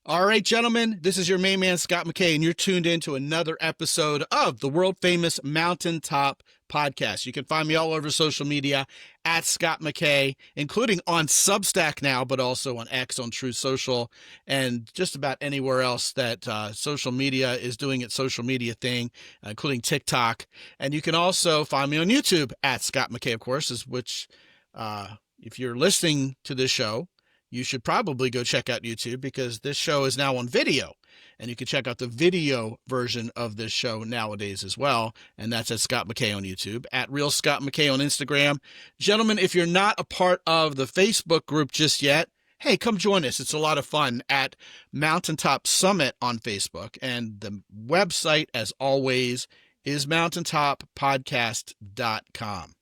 All right, gentlemen, this is your main man, Scott McKay, and you're tuned in to another episode of the world-famous Mountaintop Podcast. You can find me all over social media at Scott McKay, including on Substack now, but also on X, on True Social, and just about anywhere else that social media is doing its social media thing, including TikTok. And you can also find me on YouTube at Scott McKay, of course, if you're listening to this show, you should probably go check out YouTube because this show is now on video, and you can check out the video version of this show nowadays as well. And that's at Scott McKay on YouTube, at Real Scott McKay on Instagram. Gentlemen, if you're not a part of the Facebook group just yet, hey, come join us. It's a lot of fun at Mountaintop Summit on Facebook. And the website, as always, is mountaintoppodcast.com.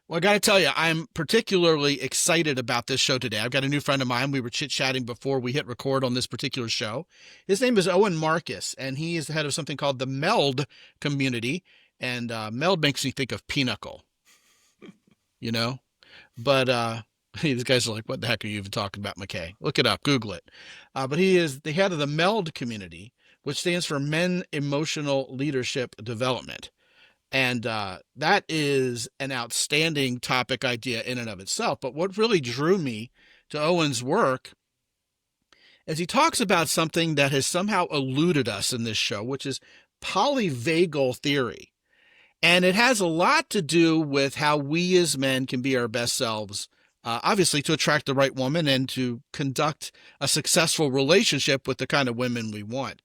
Well, I got to tell you, I'm particularly excited about this show today. I've got a new friend of mine. We were chit-chatting before we hit record on this particular show. His name is Owen Marcus, and he is the head of something called the MELD community. And MELD makes me think of Pinochle, you know? But these guys are like, what the heck are you even talking about, McKay? Look it up. Google it. But he is the head of the MELD community, which stands for Men Emotional Leadership Development. And that is an outstanding topic idea in and of itself. But what really drew me to Owen's work is he talks about something that has somehow eluded us in this show, which is polyvagal theory. And it has a lot to do with how we as men can be our best selves, obviously to attract the right woman and to conduct a successful relationship with the kind of women we want.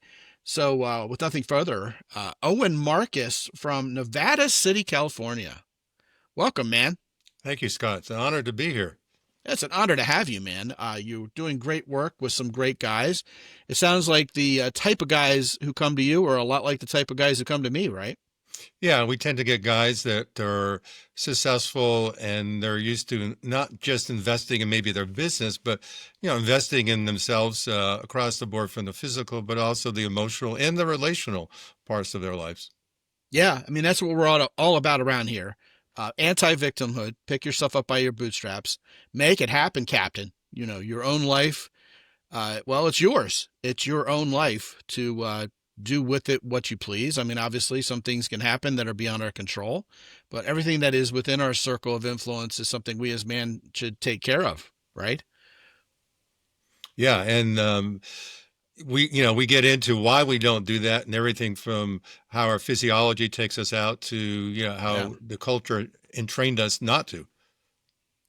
So with nothing further, Owen Marcus from Nevada City, California. Welcome, man. Thank you, Scott. It's an honor to be here. It's an honor to have you, man. You're doing great work with some great guys. It sounds like the type of guys who come to you are a lot like the type of guys who come to me, right? Yeah, we tend to get guys that are successful and they're used to not just investing in maybe their business, but investing in themselves across the board from the physical, but also the emotional and the relational parts of their lives. Yeah, I mean, that's what we're all about around here. Anti-victimhood, pick yourself up by your bootstraps, make it happen, Captain. Your own life. Well, it's yours. It's your own life to do with it what you please. I mean, obviously some things can happen that are beyond our control, but everything that is within our circle of influence is something we as men should take care of, right? Yeah. And we get into why we don't do that and everything from how our physiology takes us out to, how the culture entrained us not to.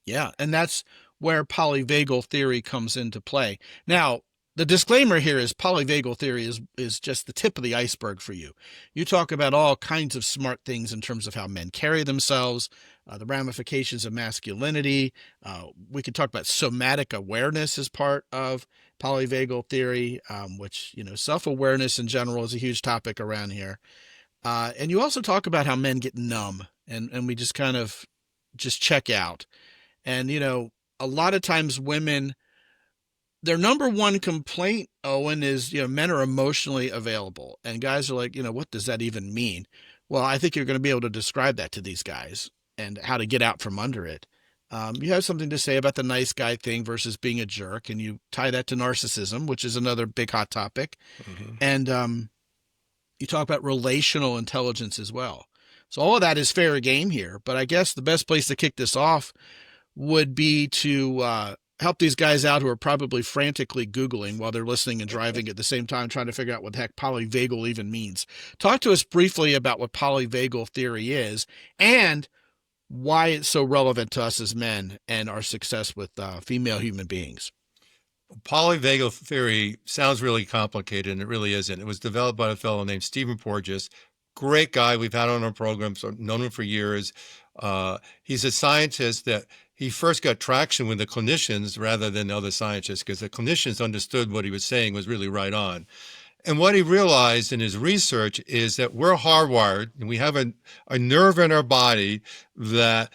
Yeah. And that's where polyvagal theory comes into play. Now, the disclaimer here is polyvagal theory is just the tip of the iceberg for you. You talk about all kinds of smart things in terms of how men carry themselves, the ramifications of masculinity. We could talk about somatic awareness as part of polyvagal theory, which, self-awareness in general is a huge topic around here. And you also talk about how men get numb and we just kind of just check out. And, a lot of times women, their number one complaint, Owen, is, men are emotionally available. And guys are like, what does that even mean? Well, I think you're going to be able to describe that to these guys and how to get out from under it. You have something to say about the nice guy thing versus being a jerk, and you tie that to narcissism, which is another big hot topic. Mm-hmm. And you talk about relational intelligence as well. So all of that is fair game here. But I guess the best place to kick this off would be to help these guys out who are probably frantically Googling while they're listening and driving at the same time, trying to figure out what the heck polyvagal even means. Talk to us briefly about what polyvagal theory is and why it's so relevant to us as men and our success with female human beings. Polyvagal theory sounds really complicated, and it really isn't. It was developed by a fellow named Stephen Porges. Great guy. We've had on our programs, known him for years. He's a scientist that he first got traction with the clinicians rather than other scientists because the clinicians understood what he was saying was really right on. And what he realized in his research is that we're hardwired and we have a nerve in our body that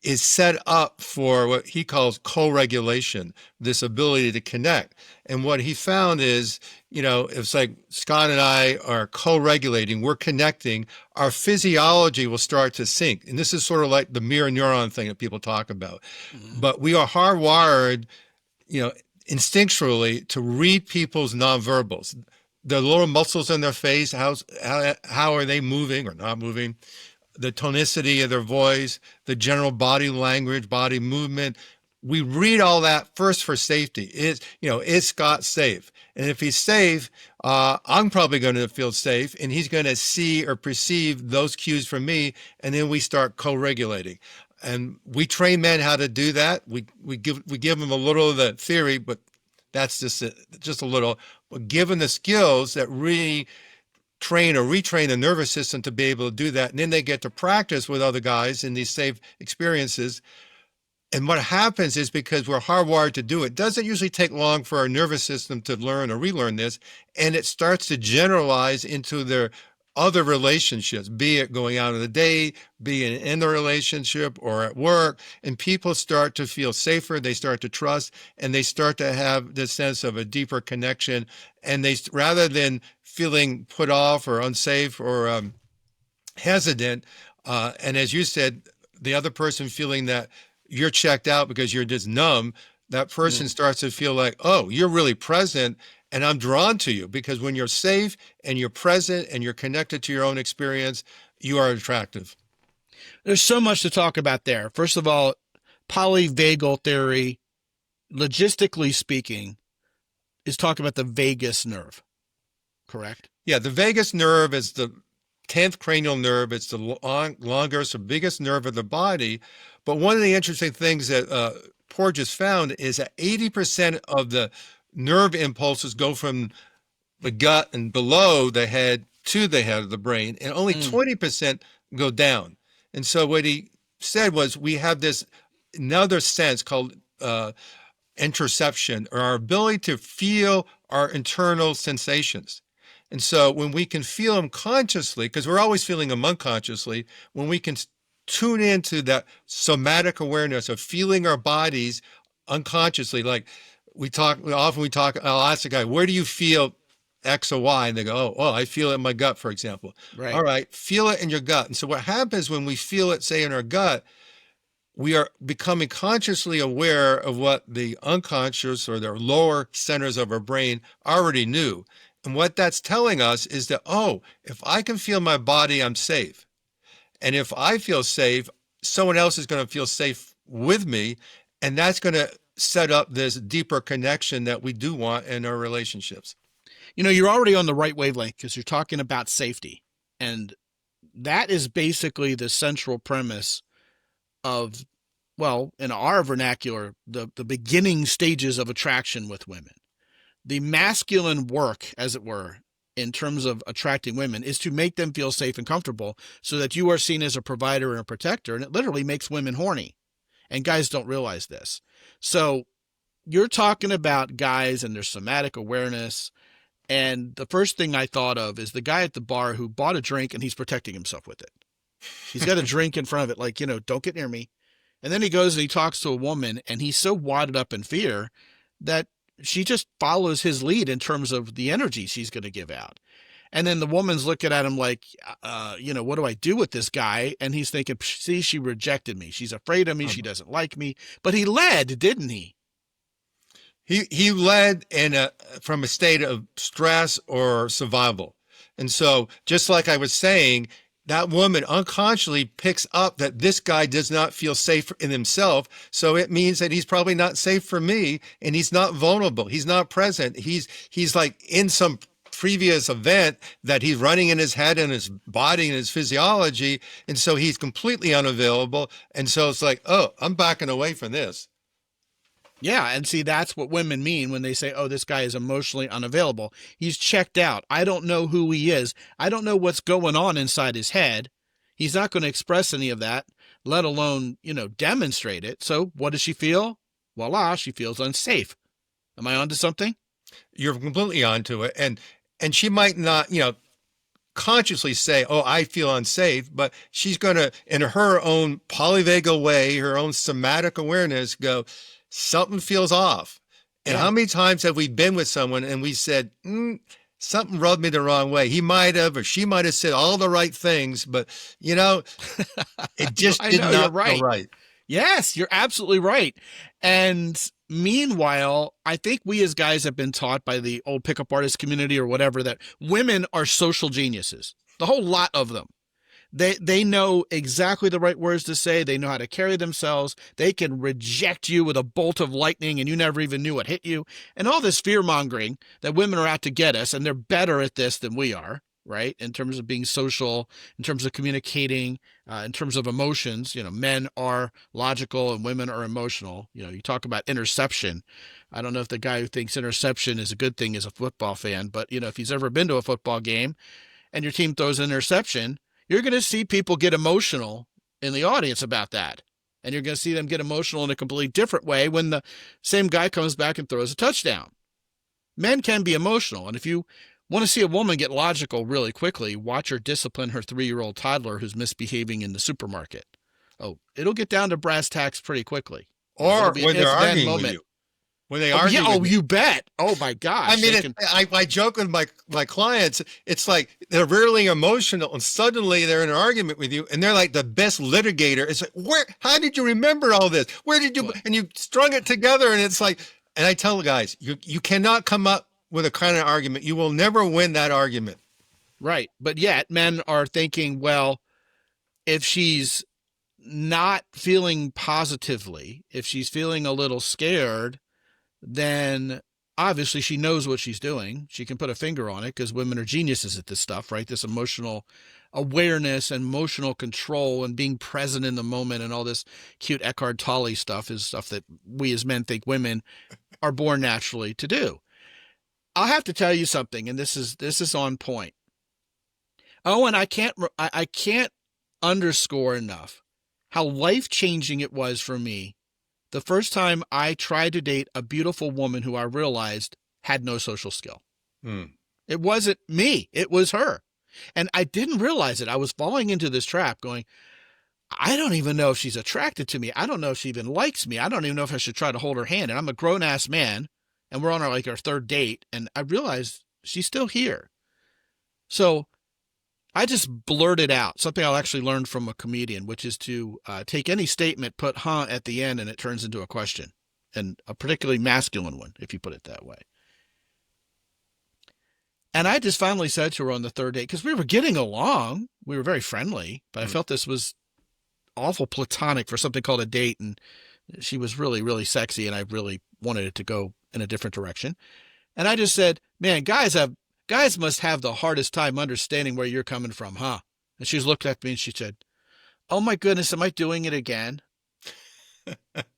is set up for what he calls co-regulation, this ability to connect. And what he found is, it's like Scott and I are co-regulating, we're connecting, our physiology will start to sync. And this is sort of like the mirror neuron thing that people talk about. Mm-hmm. But we are hardwired, instinctually to read people's nonverbals, the little muscles in their face, how are they moving or not moving, the tonicity of their voice, the general body language, body movement. We read all that first for safety. Is Scott safe? And if he's safe, I'm probably going to feel safe, and he's going to see or perceive those cues from me, and then we start co-regulating. And we train men how to do that. We give them a little of the theory, but that's just a little. But given the skills that really train or retrain the nervous system to be able to do that, and then they get to practice with other guys in these safe experiences. And what happens is, because we're hardwired to do it, doesn't usually take long for our nervous system to learn or relearn this, and it starts to generalize into their other relationships, be it going out on a date, be it in the relationship or at work, and people start to feel safer, they start to trust, and they start to have this sense of a deeper connection, and they, rather than feeling put off or unsafe or hesitant, and as you said, the other person feeling that you're checked out because you're just numb, that person starts to feel like, oh, you're really present, and I'm drawn to you, because when you're safe and you're present and you're connected to your own experience, you are attractive. There's so much to talk about there. First of all, polyvagal theory, logistically speaking, is talking about the vagus nerve, correct? Yeah, the vagus nerve is the 10th cranial nerve. It's the longest or biggest nerve of the body. But one of the interesting things that Porges found is that 80% of the nerve impulses go from the gut and below the head to the head of the brain, and only 20% go down. And so what he said was, we have this another sense called interoception, or our ability to feel our internal sensations. And so when we can feel them consciously, because we're always feeling them unconsciously, when we can tune into that somatic awareness of feeling our bodies unconsciously, like I'll ask a guy, where do you feel X or Y? And they go, oh, well, I feel it in my gut, for example. Right. All right, feel it in your gut. And so what happens when we feel it, say, in our gut, we are becoming consciously aware of what the unconscious or the lower centers of our brain already knew. And what that's telling us is that, oh, if I can feel my body, I'm safe. And if I feel safe, someone else is going to feel safe with me. And that's going to set up this deeper connection that we do want in our relationships. You're already on the right wavelength, because you're talking about safety. And that is basically the central premise of, well, in our vernacular, the beginning stages of attraction with women. The masculine work, as it were, in terms of attracting women, is to make them feel safe and comfortable, so that you are seen as a provider and a protector. And it literally makes women horny. And guys don't realize this. So you're talking about guys and their somatic awareness. And the first thing I thought of is the guy at the bar who bought a drink and he's protecting himself with it. He's got a drink in front of it, like, don't get near me. And then he goes and he talks to a woman, and he's so wadded up in fear that she just follows his lead in terms of the energy she's going to give out. And then the woman's looking at him like, what do I do with this guy? And he's thinking, see, she rejected me. She's afraid of me. She doesn't like me. But he led, didn't he? He led from a state of stress or survival. And so, just like I was saying, that woman unconsciously picks up that this guy does not feel safe in himself. So it means that he's probably not safe for me, and he's not vulnerable. He's not present. He's like in some previous event that he's running in his head and his body and his physiology. And so he's completely unavailable. And so it's like, oh, I'm backing away from this. Yeah, and see, that's what women mean when they say, oh, this guy is emotionally unavailable. He's checked out. I don't know who he is. I don't know what's going on inside his head. He's not going to express any of that, let alone, demonstrate it. So what does she feel? Voila, she feels unsafe. Am I onto something? You're completely onto it. And she might not, consciously say, oh, I feel unsafe, but she's going to, in her own polyvagal way, her own somatic awareness, go, something feels off. And how many times have we been with someone and we said, something rubbed me the wrong way? He might have, or she might have said all the right things, but it just did not feel right. Yes, you're absolutely right. And meanwhile, I think we as guys have been taught by the old pickup artist community or whatever that women are social geniuses. The whole lot of them. They know exactly the right words to say. They know how to carry themselves. They can reject you with a bolt of lightning and you never even knew it hit you. And all this fear mongering that women are out to get us, and they're better at this than we are, right? In terms of being social, in terms of communicating, in terms of emotions. Men are logical and women are emotional. You talk about interception. I don't know if the guy who thinks interception is a good thing is a football fan, but if he's ever been to a football game and your team throws an interception, you're going to see people get emotional in the audience about that. And you're going to see them get emotional in a completely different way when the same guy comes back and throws a touchdown. Men can be emotional. And if you want to see a woman get logical really quickly, watch her discipline her 3-year-old toddler who's misbehaving in the supermarket. Oh, it'll get down to brass tacks pretty quickly. Or when they're arguing with you. When they argue with me. You bet. Oh, my gosh. I mean, I joke with my clients. It's like they're really emotional, and suddenly they're in an argument with you, and they're like the best litigator. It's like, how did you remember all this? Where did you? And you strung it together, and it's like, and I tell the guys, you cannot come up with a kind of argument. You will never win that argument. Right. But yet men are thinking, well, if she's not feeling positively, if she's feeling a little scared, then obviously she knows what she's doing. She can put a finger on it because women are geniuses at this stuff, right? This emotional awareness and emotional control and being present in the moment and all this cute Eckhart Tolle stuff is stuff that we as men think women are born naturally to do. I'll have to tell you something, and this is on point. Oh, and I can't underscore enough how life-changing it was for me the first time I tried to date a beautiful woman who I realized had no social skill. It wasn't me. It was her. And I didn't realize it. I was falling into this trap going, I don't even know if she's attracted to me. I don't know if she even likes me. I don't even know if I should try to hold her hand. And I'm a grown-ass man, and we're on our third date, and I realized she's still here. So I just blurted out something I'll actually learn from a comedian, which is to take any statement, put "huh" at the end, and it turns into a question, and a particularly masculine one, if you put it that way. And I just finally said to her on the third date, because we were getting along, we were very friendly, but I felt this was awful platonic for something called a date, and she was really, really sexy, and I really wanted it to go in a different direction. And I just said, man, guys must have the hardest time understanding where you're coming from, huh? And she looked at me and she said, oh my goodness, am I doing it again?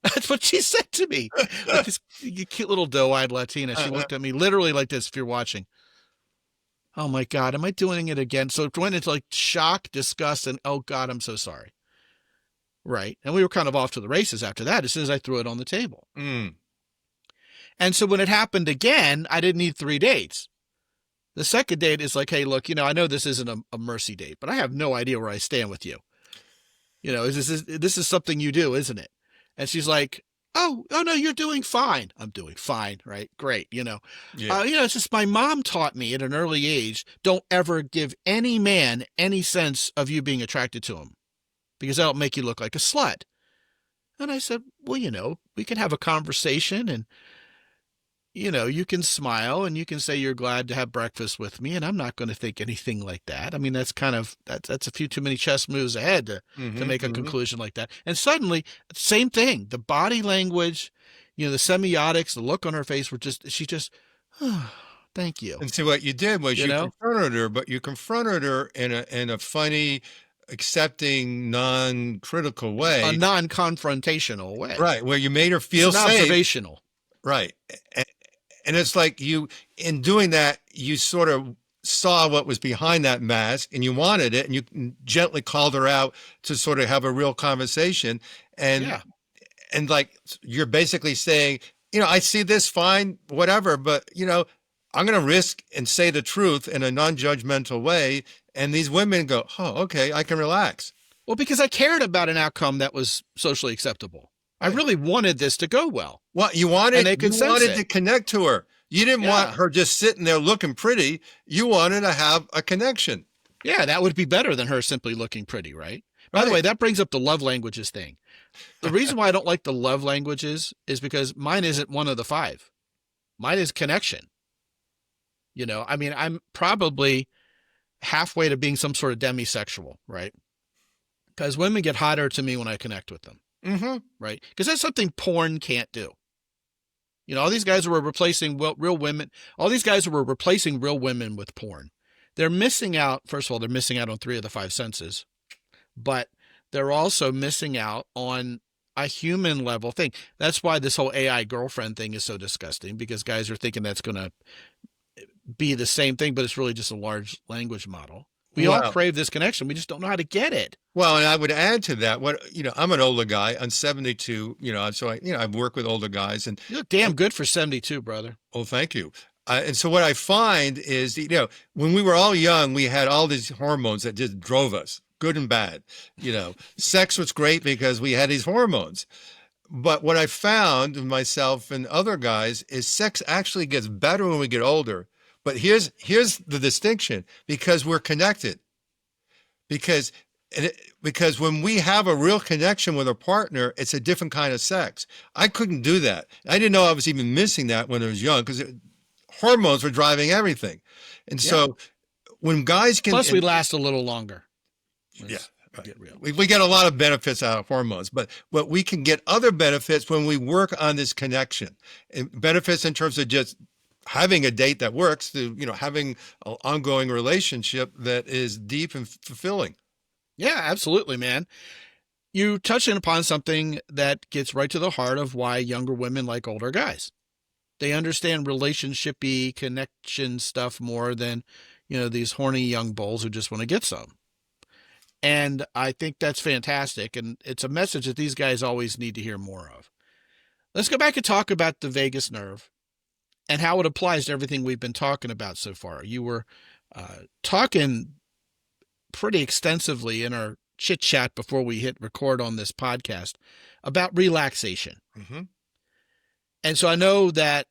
That's what she said to me. Like this cute little doe-eyed Latina. She looked at me literally like this, if you're watching. Oh my God, am I doing it again? So it went into shock, disgust, and oh God, I'm so sorry. Right. And we were kind of off to the races after that as soon as I threw it on the table. And so when it happened again, I didn't need 3 dates. The second date is like, hey, look, I know this isn't a mercy date, but I have no idea where I stand with you. This is something you do, isn't it? And she's like, oh no, you're doing fine. I'm doing fine, right? Great, Yeah. It's just my mom taught me at an early age, don't ever give any man any sense of you being attracted to him because that'll make you look like a slut. And I said, well, we can have a conversation and you can smile and you can say you're glad to have breakfast with me, and I'm not going to think anything like that. I mean, that's a few too many chess moves ahead to make a conclusion like that. And suddenly, same thing. The body language, the semiotics, the look on her face oh, thank you. And see what you did was you confronted her, but you confronted her in a funny, accepting, non-critical way, a non-confrontational way, right? Where you made her feel safe. Observational, right? And it's like in doing that, you sort of saw what was behind that mask and you wanted it, and you gently called her out to sort of have a real conversation. And like, you're basically saying, I see this fine, whatever, but I'm going to risk and say the truth in a non-judgmental way. And these women go, oh, okay, I can relax. Well, because I cared about an outcome that was socially acceptable. I really wanted this to go well. Well, you wanted to connect to her. You didn't want her just sitting there looking pretty. You wanted to have a connection. Yeah, that would be better than her simply looking pretty, right? By the way, that brings up the love languages thing. The reason why I don't like the love languages is because mine isn't one of the five. Mine is connection. I mean, I'm probably halfway to being some sort of demisexual, right? Because women get hotter to me when I connect with them, right? Because that's something porn can't do. All these guys were replacing real women. All these guys were replacing real women with porn. They're missing out. First of all, they're missing out on 3 of the 5 senses, but they're also missing out on a human level thing. That's why this whole AI girlfriend thing is so disgusting, because guys are thinking that's going to be the same thing, but it's really just a large language model. We all crave this connection. We just don't know how to get it. Well, and I would add to that, I'm an older guy. I'm 72, so I've worked with older guys, and you look damn good for 72, brother. Oh, thank you. And so what I find is, when we were all young, we had all these hormones that just drove us, good and bad. Sex was great because we had these hormones. But what I found in myself and other guys is sex actually gets better when we get older. But here's the distinction, because we're connected. Because when we have a real connection with a partner, it's a different kind of sex. I couldn't do that. I didn't know I was even missing that when I was young, because hormones were driving everything. And so when guys can... Plus we last a little longer. Right. We get a lot of benefits out of hormones, but we can get other benefits when we work on this connection. And benefits in terms of just having a date that works, to having an ongoing relationship that is deep and fulfilling. Yeah, absolutely, man. You touching upon something that gets right to the heart of why younger women like older guys. They understand relationship-y connection stuff more than, these horny young bulls who just want to get some. And I think that's fantastic. And it's a message that these guys always need to hear more of. Let's go back and talk about the vagus nerve and how it applies to everything we've been talking about so far. You were talking pretty extensively in our chit chat before we hit record on this podcast about relaxation. And so I know that,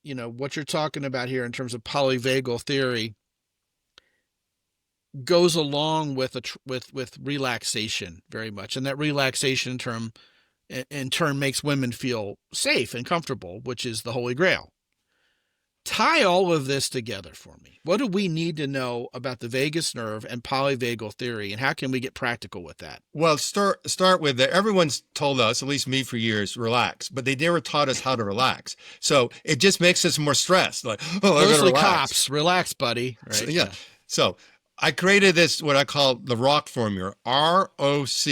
what you're talking about here in terms of polyvagal theory goes along with with relaxation very much. And that relaxation in turn makes women feel safe and comfortable, which is the Holy Grail. Tie all of this together for me. What do we need to know about the vagus nerve and polyvagal theory, and how can we get practical with that? Well, start with that. Everyone's told us, at least me for years, relax, but they never taught us how to relax. So it just makes us more stressed. Like, I gotta relax. Cops, relax, buddy. Right? So, yeah. So I created this, what I call the ROC formula, ROC.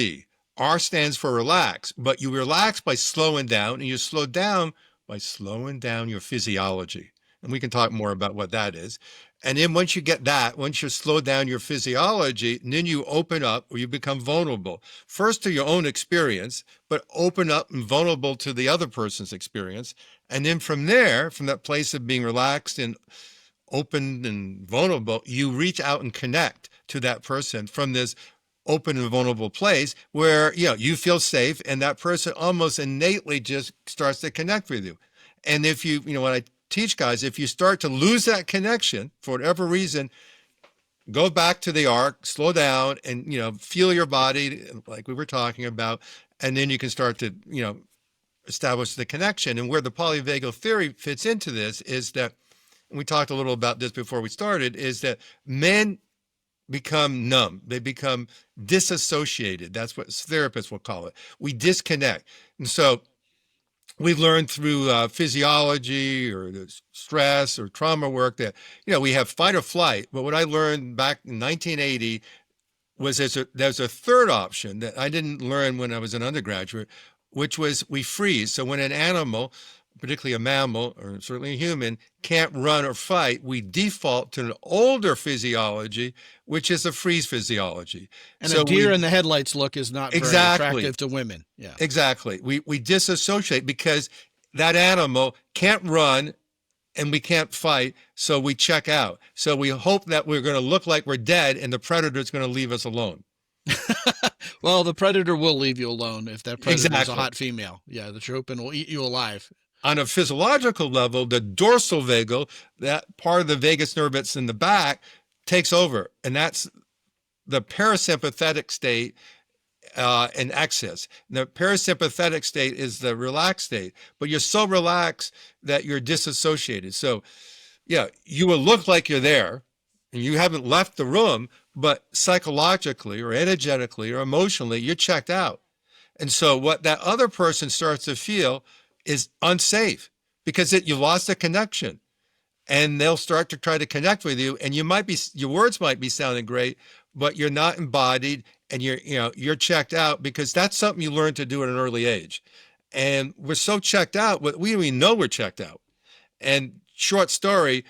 R stands for relax, but you relax by slowing down, and you slow down by slowing down your physiology. And we can talk more about what that is. And then once you get that, once you slow down your physiology, then you open up, or you become vulnerable. First to your own experience, but open up and vulnerable to the other person's experience. And then from there, from that place of being relaxed and open and vulnerable, you reach out and connect to that person from this open and vulnerable place where, you feel safe, and that person almost innately just starts to connect with you. And if you, what I teach guys, if you start to lose that connection for whatever reason, go back to the arc, slow down, and feel your body like we were talking about, and then you can start to establish the connection. And where the polyvagal theory fits into this is that, and we talked a little about this before we started, is that men become numb. They become disassociated. That's what therapists will call it. We disconnect. And so we've learned through physiology or stress or trauma work that, we have fight or flight. But what I learned back in 1980 was there's a third option that I didn't learn when I was an undergraduate, which was we freeze. So when an animal, particularly a mammal or certainly a human, can't run or fight, we default to an older physiology, which is a freeze physiology. And so a deer in the headlights look is not very attractive to women. Yeah, exactly. We disassociate because that animal can't run and we can't fight, so we check out. So we hope that we're going to look like we're dead and the predator is going to leave us alone. Well, the predator will leave you alone if that predator is a hot female. Yeah, the troopin will eat you alive. On a physiological level, the dorsal vagal, that part of the vagus nerve that's in the back, takes over. And that's the parasympathetic state in excess. The parasympathetic state is the relaxed state, but you're so relaxed that you're disassociated. So, yeah, you will look like you're there and you haven't left the room, but psychologically or energetically or emotionally, you're checked out. And so what that other person starts to feel is unsafe because you lost a connection, and they'll start to try to connect with you, and your words might be sounding great, but you're not embodied, and you're checked out, because that's something you learn to do at an early age. And we're so checked out, we don't even know we're checked out. And short story,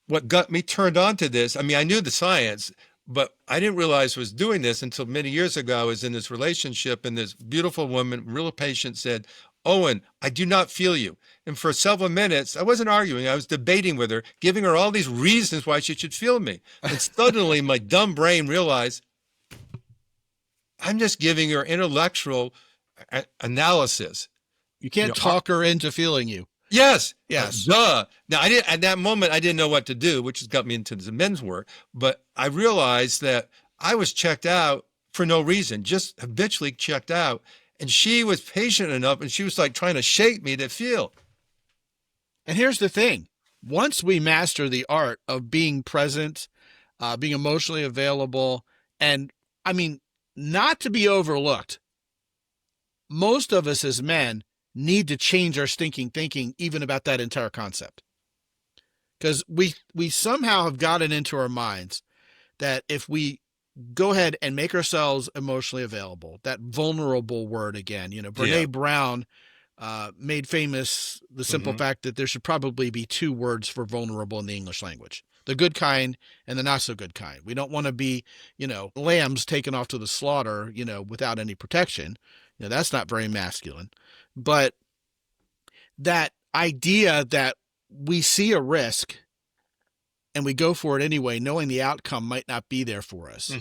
what got me turned on to this, I mean, I knew the science, but I didn't realize I was doing this until many years ago. I was in this relationship, and this beautiful woman, real patient, said, "Owen, I do not feel you." And for several minutes, I wasn't arguing. I was debating with her, giving her all these reasons why she should feel me. And suddenly my dumb brain realized I'm just giving her intellectual analysis. You can't talk her into feeling you. Yes. Yes. Duh. Now, at that moment, I didn't know what to do, which has got me into the men's work. But I realized that I was checked out for no reason, just habitually checked out. And she was patient enough, and she was like trying to shake me to feel. And here's the thing. Once we master the art of being present, being emotionally available, and I mean, not to be overlooked, most of us as men need to change our stinking thinking even about that entire concept. Because we somehow have gotten into our minds that if we go ahead and make ourselves emotionally available, that vulnerable word again, Brene Brown made famous the simple fact that there should probably be two words for vulnerable in the English language: the good kind and the not so good kind. We don't want to be, lambs taken off to the slaughter, without any protection. That's not very masculine. But that idea that we see a risk and we go for it anyway, knowing the outcome might not be there for us,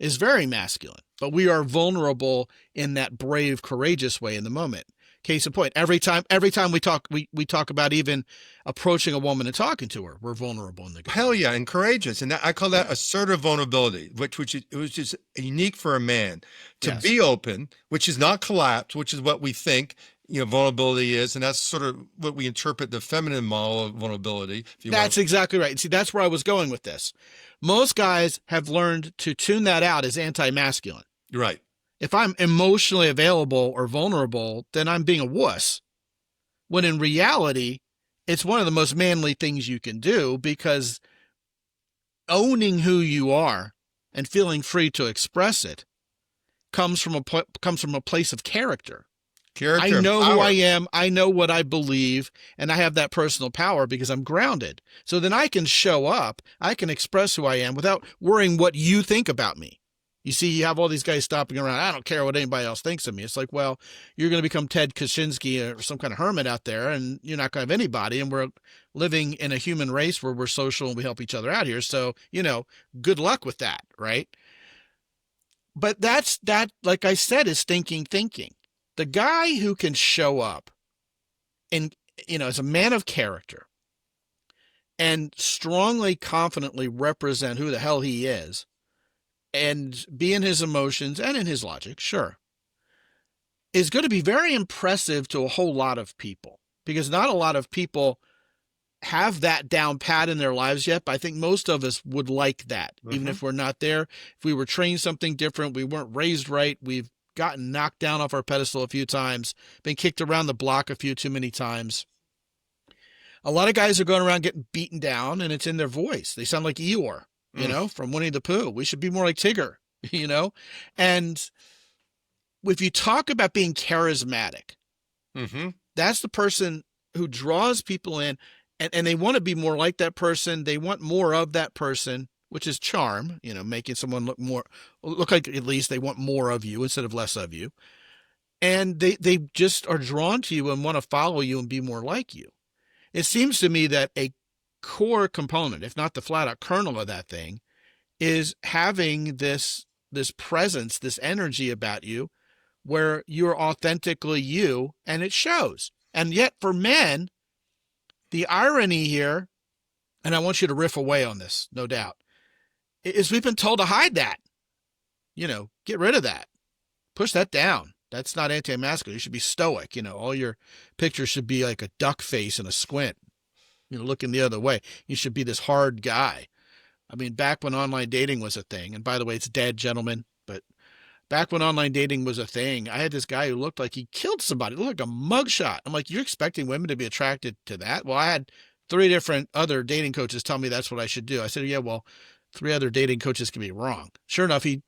is very masculine. But we are vulnerable in that brave, courageous way in the moment. Case in point, every time we talk about even approaching a woman and talking to her, we're vulnerable in the game. Hell yeah, and courageous. And I call that assertive vulnerability, which was just unique for a man to be open, which is not collapse, which is what we think vulnerability is. And that's sort of what we interpret the feminine model of vulnerability. That's exactly right. See, that's where I was going with this. Most guys have learned to tune that out as anti-masculine. Right. If I'm emotionally available or vulnerable, then I'm being a wuss. When in reality, it's one of the most manly things you can do, because owning who you are and feeling free to express it comes from a place of character. I know who I am. I know what I believe, and I have that personal power because I'm grounded. So then I can show up. I can express who I am without worrying what you think about me. You see, you have all these guys stopping around. I don't care what anybody else thinks of me. It's like, well, you're going to become Ted Kaczynski or some kind of hermit out there, and you're not going to have anybody. And we're living in a human race where we're social and we help each other out here. So, good luck with that, right? But that, like I said, is stinking thinking. The guy who can show up and, as a man of character and strongly, confidently represent who the hell he is, and be in his emotions and in his logic, sure, is going to be very impressive to a whole lot of people, because not a lot of people have that down pat in their lives yet. But I think most of us would like that, even if we're not there. If we were trained something different, we weren't raised right, we've gotten knocked down off our pedestal a few times, been kicked around the block a few too many times. A lot of guys are going around getting beaten down, and it's in their voice. They sound like Eeyore. From Winnie the Pooh. We should be more like Tigger, And if you talk about being charismatic, that's the person who draws people in, and they want to be more like that person. They want more of that person, which is charm, making someone look like at least they want more of you instead of less of you. And they just are drawn to you and want to follow you and be more like you. It seems to me that a core component, if not the flat out kernel of that thing, is having this presence, this energy about you where you're authentically you, and it shows. And yet for men, the irony here, and I want you to riff away on this, no doubt, is we've been told to hide that, get rid of that. push that down. That's not anti-masculine. You should be stoic. All your pictures should be like a duck face and a squint, looking the other way. You should be this hard guy. I mean, back when online dating was a thing, and by the way, it's dead, gentlemen, but back when online dating was a thing, I had this guy who looked like he killed somebody. It looked like a mugshot. I'm like, you're expecting women to be attracted to that? Well, I had 3 different other dating coaches tell me that's what I should do. I said, yeah, well, 3 other dating coaches can be wrong. Sure enough, he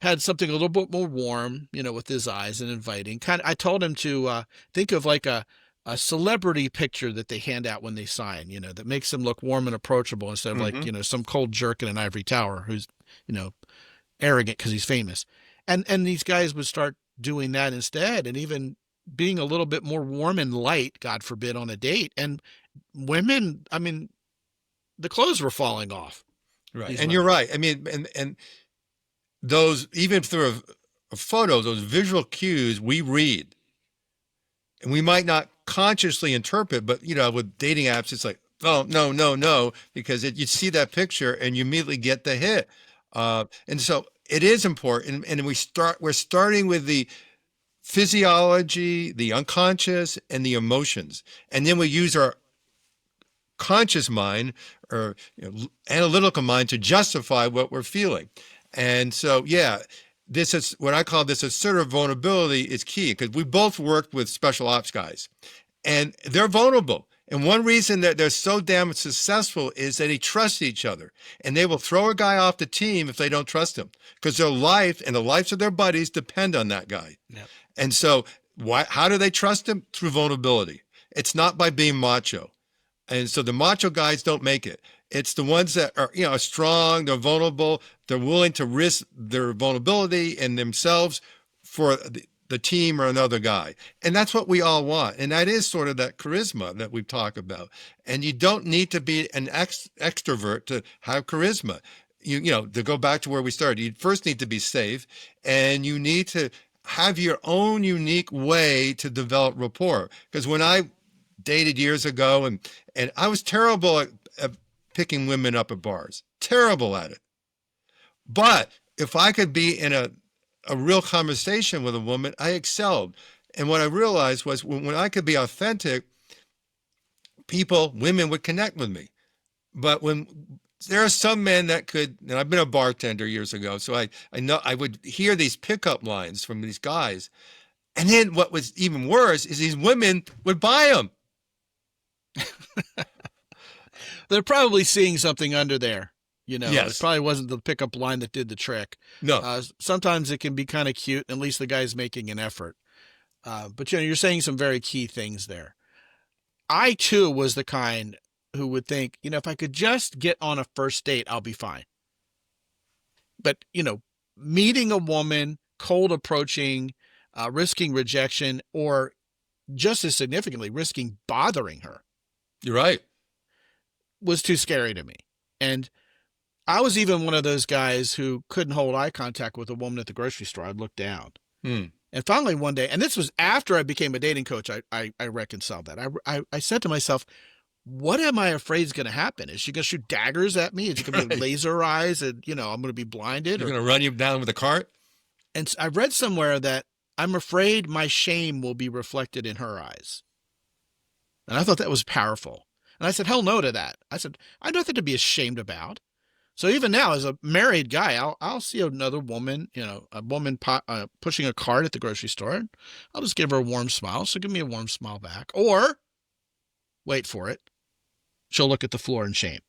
had something a little bit more warm, with his eyes and inviting. I told him to think of like a celebrity picture that they hand out when they sign, that makes them look warm and approachable instead of like, some cold jerk in an ivory tower who's, arrogant because he's famous. And these guys would start doing that instead, and even being a little bit more warm and light, God forbid, on a date. And women, I mean, the clothes were falling off. Right. And you're right. I mean, and those, even through a photo, those visual cues we read, and we might not consciously interpret, but with dating apps, it's like, oh, no, because you see that picture and you immediately get the hit. And so it is important. And we're starting with the physiology, the unconscious, and the emotions. And then we use our conscious mind or analytical mind to justify what we're feeling. And so, this is what I call this assertive vulnerability is key, because we both worked with special ops guys and they're vulnerable. And one reason that they're so damn successful is that they trust each other, and they will throw a guy off the team if they don't trust him, because their life and the lives of their buddies depend on that guy. Yep. And so how do they trust him? Through vulnerability. It's not by being macho. And so the macho guys don't make it. It's the ones that are, strong, they're vulnerable, they're willing to risk their vulnerability and themselves for the team or another guy. And that's what we all want. And that is sort of that charisma that we've talked about. And you don't need to be an extrovert to have charisma. To go back to where we started, you first need to be safe, and you need to have your own unique way to develop rapport. Because when I dated years ago, and I was terrible at picking women up at bars, terrible at it. But if I could be in a real conversation with a woman, I excelled. And what I realized was when I could be authentic, women would connect with me. But when there are some men that could, and I've been a bartender years ago, so I know I would hear these pickup lines from these guys. And then what was even worse is these women would buy them. They're probably seeing something under there. Yes. It probably wasn't the pickup line that did the trick. No. Sometimes it can be kind of cute. At least the guy's making an effort. But you're saying some very key things there. I too was the kind who would think, if I could just get on a first date, I'll be fine. But, meeting a woman, cold approaching, risking rejection, or just as significantly, risking bothering her. You're right. Was too scary to me. And I was even one of those guys who couldn't hold eye contact with a woman at the grocery store. I'd look down. And finally one day, and this was after I became a dating coach, I reconciled that. I said to myself, what am I afraid is going to happen? Is she going to shoot daggers at me? Is she going to be laser eyes and, I'm going to be blinded? You're going to run you down with a cart? And I read somewhere that I'm afraid my shame will be reflected in her eyes. And I thought that was powerful. And I said, hell no to that. I said, I have nothing to be ashamed about. So even now, as a married guy, I'll see another woman, a woman pushing a cart at the grocery store. I'll just give her a warm smile. So give me a warm smile back. Or, wait for it, she'll look at the floor in shame.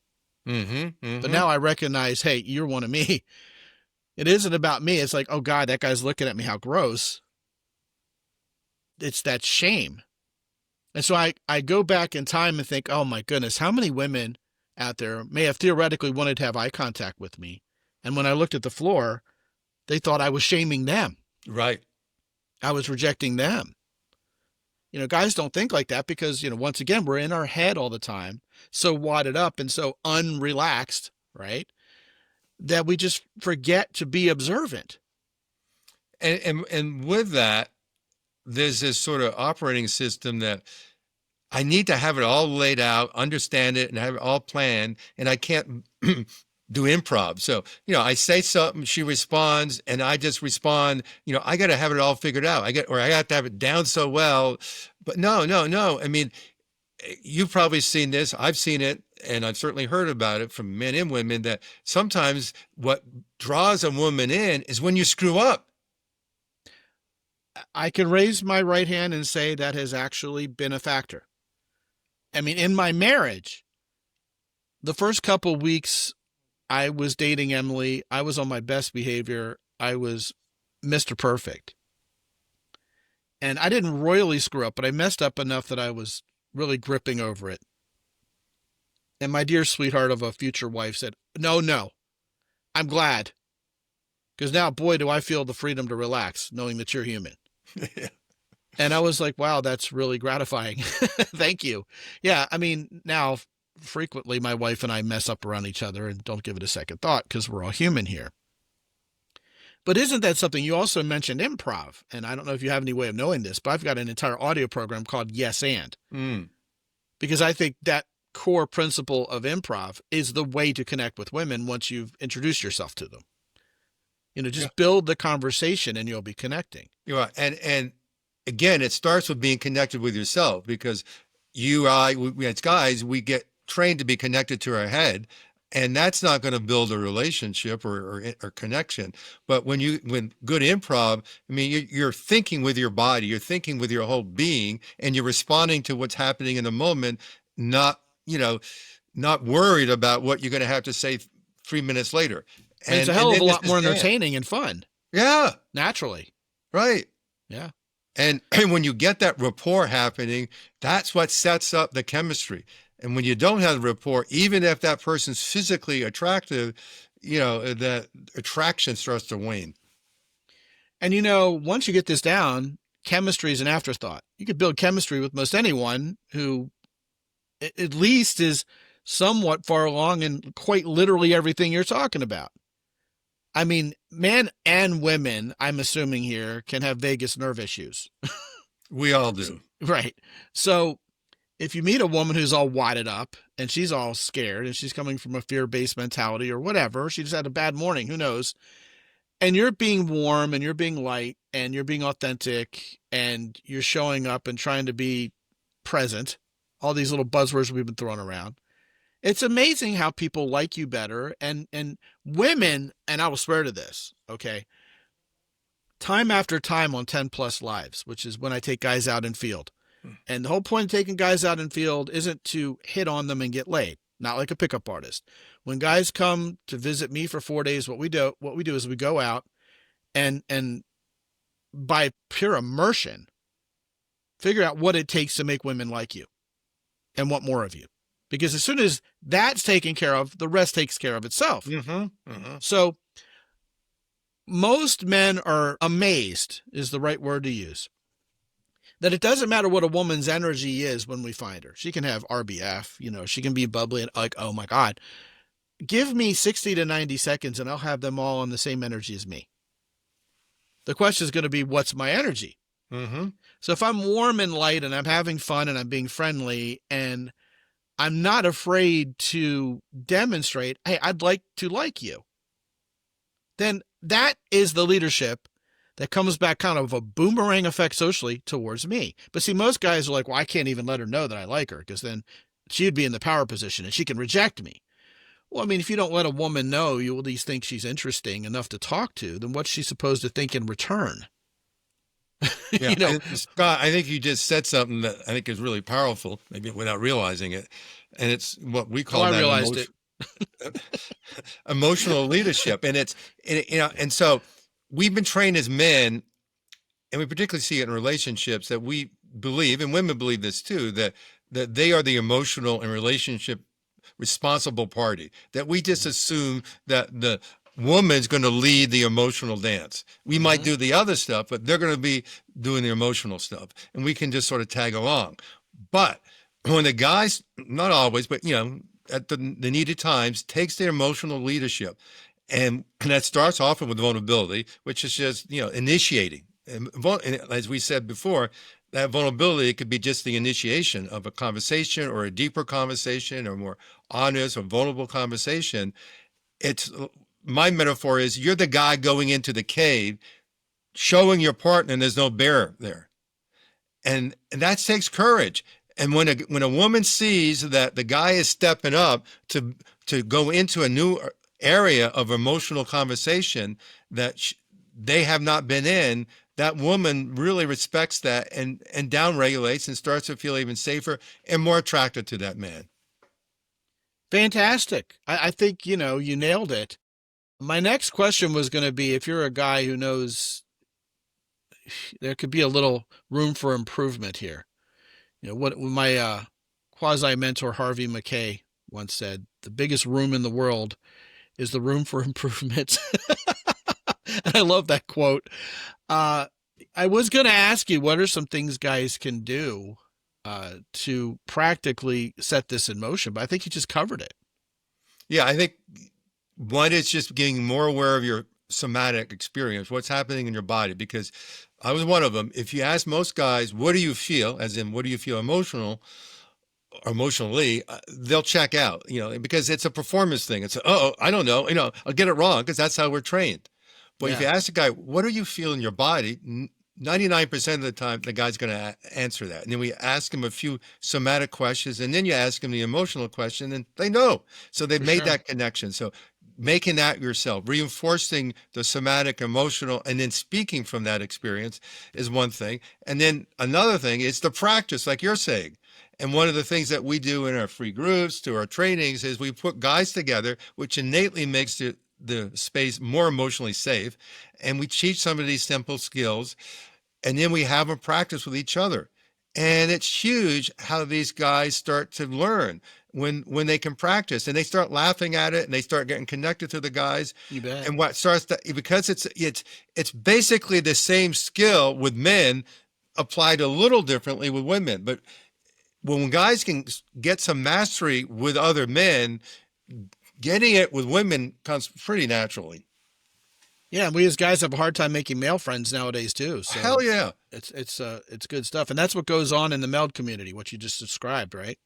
But now I recognize, hey, you're one of me. It isn't about me. It's like, oh, God, that guy's looking at me. How gross. It's that shame. And so I go back in time and think, oh, my goodness, how many women out there may have theoretically wanted to have eye contact with me. And when I looked at the floor, they thought I was shaming them. Right. I was rejecting them. Guys don't think like that because, once again, we're in our head all the time, so wadded up and so unrelaxed, right, that we just forget to be observant. And with that, there's this sort of operating system that I need to have it all laid out, understand it, and have it all planned. And I can't do improv. So, I say something, she responds, and I just respond. I got to have it all figured out. I have to have it down so well. But no, no, no. I mean, you've probably seen this. I've seen it, and I've certainly heard about it from men and women that sometimes what draws a woman in is when you screw up. I can raise my right hand and say that has actually been a factor. I mean, in my marriage, the first couple weeks I was dating Emily, I was on my best behavior. I was Mr. Perfect. And I didn't royally screw up, but I messed up enough that I was really gripping over it. And my dear sweetheart of a future wife said, no, no, I'm glad. Because now, boy, do I feel the freedom to relax knowing that you're human. And I was like, wow, that's really gratifying. Thank you. Yeah, I mean, now frequently my wife and I mess up around each other and don't give it a second thought because we're all human here. But isn't that something? You also mentioned improv, and I don't know if you have any way of knowing this, but I've got an entire audio program called Yes and. Because I think that core principle of improv is the way to connect with women once you've introduced yourself to them. Just build the conversation and you'll be connecting. And again, it starts with being connected with yourself, because we as guys, we get trained to be connected to our head, and that's not going to build a relationship or connection. But when good improv, I mean, you're thinking with your body, you're thinking with your whole being, and you're responding to what's happening in the moment, not worried about what you're going to have to say 3 minutes later. And it's a hell of a lot more entertaining and fun. Yeah. Naturally. Right. Yeah. And when you get that rapport happening, that's what sets up the chemistry. And when you don't have the rapport, even if that person's physically attractive, that attraction starts to wane. And once you get this down, chemistry is an afterthought. You could build chemistry with most anyone who at least is somewhat far along in quite literally everything you're talking about. I mean, men and women, I'm assuming here, can have vagus nerve issues. We all do. Right. So if you meet a woman who's all wadded up and she's all scared and she's coming from a fear-based mentality or whatever, she just had a bad morning, who knows, and you're being warm and you're being light and you're being authentic and you're showing up and trying to be present, all these little buzzwords we've been throwing around, it's amazing how people like you better. And women, and I will swear to this, okay, time after time on 10 plus lives, which is when I take guys out in field. And the whole point of taking guys out in field isn't to hit on them and get laid, not like a pickup artist. When guys come to visit me for 4 days, what we do is we go out and by pure immersion, figure out what it takes to make women like you and want more of you. Because as soon as that's taken care of, the rest takes care of itself. So most men are amazed, is the right word to use, that it doesn't matter what a woman's energy is when we find her. She can have RBF, she can be bubbly and like, oh my God, give me 60 to 90 seconds and I'll have them all on the same energy as me. The question is going to be, what's my energy? So if I'm warm and light and I'm having fun and I'm being friendly and I'm not afraid to demonstrate, hey, I'd like to like you, then that is the leadership that comes back kind of a boomerang effect socially towards me. But see, most guys are like, well, I can't even let her know that I like her because then she'd be in the power position and she can reject me. Well, I mean, if you don't let a woman know you at least think she's interesting enough to talk to, then what's she supposed to think in return? Yeah, Scott, I think you just said something that I think is really powerful, maybe without realizing it, and it's what we call I realized it. Emotional leadership, and so we've been trained as men, and we particularly see it in relationships that we believe, and women believe this too, that they are the emotional and relationship responsible party. That we just assume that the woman's going to lead the emotional dance. We might do the other stuff, but they're going to be doing the emotional stuff, and we can just sort of tag along. But when the guys, not always, but at the needed times, takes their emotional leadership, and that starts often with vulnerability, which is just initiating. And as we said before, that vulnerability could be just the initiation of a conversation or a deeper conversation or more honest or vulnerable conversation. it's my metaphor is you're the guy going into the cave, showing your partner there's no bear there. And that takes courage. And when a woman sees that the guy is stepping up to go into a new area of emotional conversation that they have not been in, that woman really respects that and down regulates and starts to feel even safer and more attracted to that man. Fantastic. I think, you nailed it. My next question was going to be, if you're a guy who knows there could be a little room for improvement here. What my quasi mentor Harvey McKay once said, the biggest room in the world is the room for improvement. And I love that quote. I was going to ask you, what are some things guys can do to practically set this in motion? But I think you just covered it. Yeah, I think one is just getting more aware of your somatic experience, what's happening in your body, because I was one of them. If you ask most guys, what do you feel, as in, what do you feel emotionally, they'll check out, because it's a performance thing. It's, I don't know, I'll get it wrong because that's how we're trained. But if you ask a guy, what do you feel in your body? 99% of the time, the guy's going to answer that. And then we ask him a few somatic questions, and then you ask him the emotional question, and they know. So they've made that connection. So making that yourself, reinforcing the somatic, emotional, and then speaking from that experience is one thing. And then another thing is the practice, like you're saying. And one of the things that we do in our free groups, to our trainings, is we put guys together, which innately makes the space more emotionally safe. And we teach some of these simple skills, and then we have them practice with each other. And it's huge how these guys start to learn when they can practice, and they start laughing at it, and they start getting connected to the guys. You bet. And what starts to, because it's basically the same skill with men applied a little differently with women. But when guys can get some mastery with other men, getting it with women comes pretty naturally. Yeah, we as guys have a hard time making male friends nowadays too. So hell yeah, it's good stuff, and that's what goes on in the meld community, what you just described, right?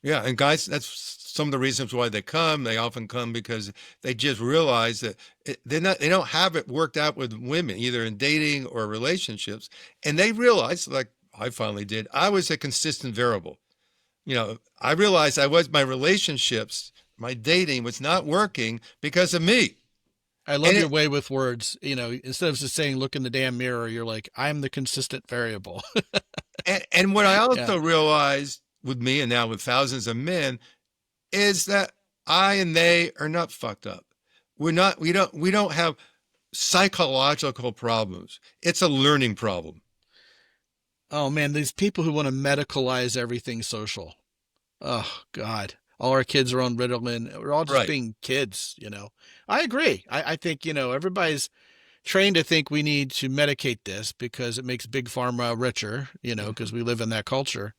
Yeah, and guys, that's some of the reasons why they come. They often come because they just realize that they don't have it worked out with women, either in dating or relationships, and they realize, like I finally did, I was a consistent variable. I realized my relationships, my dating was not working because of me. I love your way with words. Instead of just saying, look in the damn mirror, you're like, I'm the consistent variable. and what I also realized with me, and now with thousands of men, is that I and they are not fucked up. We don't have psychological problems. It's a learning problem. Oh man, these people who want to medicalize everything social. Oh God. All our kids are on Ritalin. We're all just being kids, I agree. I think, everybody's trained to think we need to medicate this because it makes big pharma richer, because we live in that culture.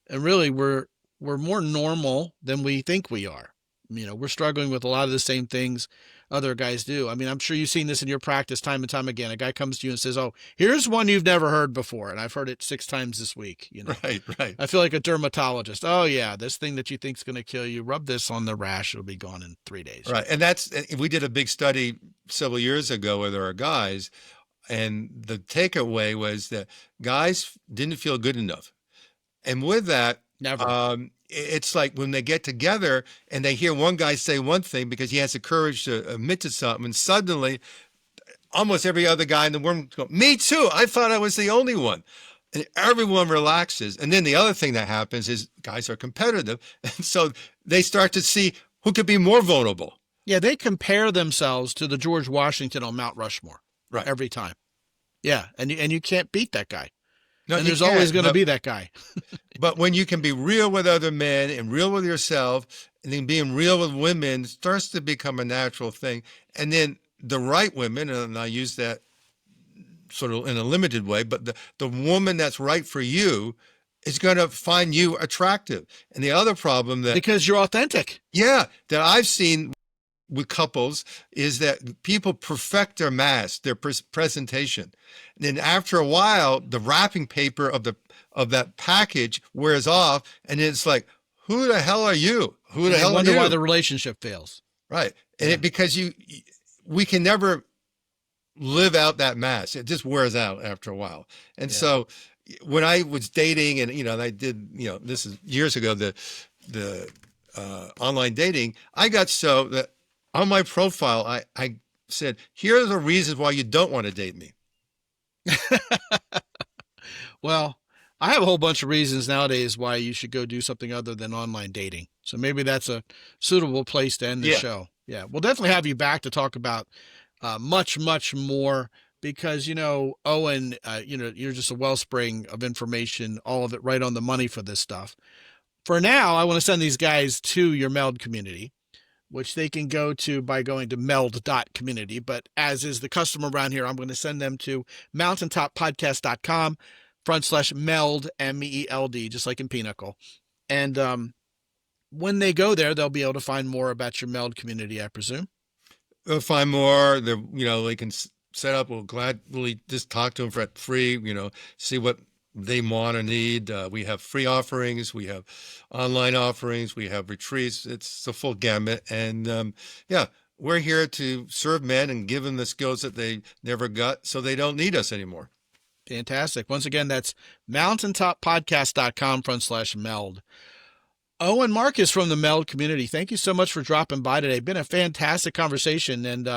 And really we're more normal than we think we are. We're struggling with a lot of the same things other guys do. I mean, I'm sure you've seen this in your practice time and time again. A guy comes to you and says, oh, here's one you've never heard before. And I've heard it 6 times this week. Right. I feel like a dermatologist. Oh yeah, this thing that you think is going to kill you, rub this on the rash. It'll be gone in 3 days. Right. And we did a big study several years ago with our guys. And the takeaway was that guys didn't feel good enough. And with that, never. It's like when they get together and they hear one guy say one thing because he has the courage to admit to something, and suddenly almost every other guy in the room goes, me too, I thought I was the only one. And everyone relaxes. And then the other thing that happens is guys are competitive. And so they start to see who could be more vulnerable. Yeah, they compare themselves to the George Washington on Mount Rushmore. Right. Every time. Yeah, and you can't beat that guy. No, and there's always going to be that guy. But when you can be real with other men and real with yourself, and then being real with women starts to become a natural thing. And then the right women, and I use that sort of in a limited way, but the woman that's right for you is going to find you attractive. And the other problem because you're authentic. Yeah, that I've seen with couples is that people perfect their mask, their presentation. And then after a while, the wrapping paper of that package wears off, and it's like, who the hell are you? Who the hell are you? Wonder why the relationship fails. Right. And Yeah. because we can never live out that mask. It just wears out after a while. And Yeah. so when I was dating and, and I did, this is years ago, the online dating, I got so that on my profile, I said, here are the reasons why you don't want to date me. Well, I have a whole bunch of reasons nowadays why you should go do something other than online dating. So maybe that's a suitable place to end the Yeah. show. Yeah, we'll definitely have you back to talk about much, much more because, Owen, you're just a wellspring of information, all of it right on the money for this stuff. For now, I want to send these guys to your Meld community, which they can go to by going to meld.community. But as is the custom around here, I'm going to send them to mountaintoppodcast.com/meld, MELD, just like in Pinnacle. And when they go there, they'll be able to find more about your Meld community, I presume. They'll find more. They can set up. We'll gladly just talk to them for free. See what they want or need. We have free offerings. We have online offerings. We have retreats. It's a full gamut. And yeah, we're here to serve men and give them the skills that they never got, so they don't need us anymore. Fantastic. Once again, that's mountaintoppodcast.com/meld. Owen Marcus from the Meld community, thank you so much for dropping by today. Been a fantastic conversation. And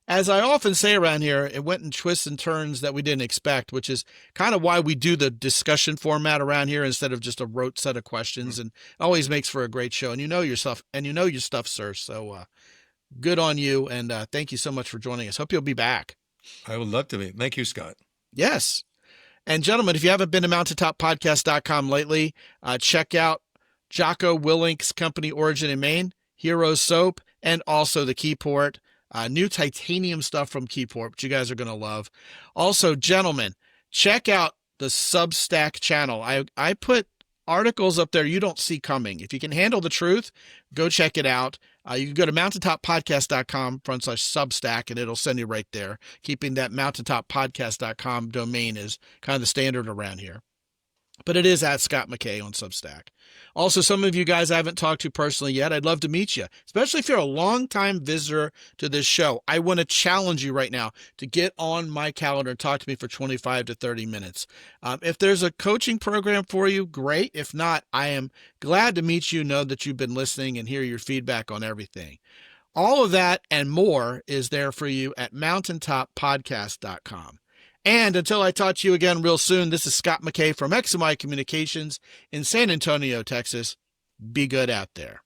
as I often say around here, it went in twists and turns that we didn't expect, which is kind of why we do the discussion format around here instead of just a rote set of questions. And always makes for a great show. And you know your stuff, sir. So good on you. And thank you so much for joining us. Hope you'll be back. I would love to be. Thank you, Scott. Yes. And gentlemen, if you haven't been to mountaintoppodcast.com lately, check out Jocko Willink's company, Origin in Maine, Hero Soap, and also the Keyport. New titanium stuff from Keyport, which you guys are going to love. Also, gentlemen, check out the Substack channel. I put articles up there you don't see coming. If you can handle the truth, go check it out. You can go to mountaintoppodcast.com/Substack, and it'll send you right there. Keeping that mountaintoppodcast.com domain is kind of the standard around here. But it is at Scott McKay on Substack. Also, some of you guys I haven't talked to personally yet, I'd love to meet you, especially if you're a longtime visitor to this show. I want to challenge you right now to get on my calendar and talk to me for 25 to 30 minutes. If there's a coaching program for you, great. If not, I am glad to meet you, know that you've been listening and hear your feedback on everything. All of that and more is there for you at mountaintoppodcast.com. And until I talk to you again real soon, this is Scott McKay from XMI Communications in San Antonio, Texas. Be good out there.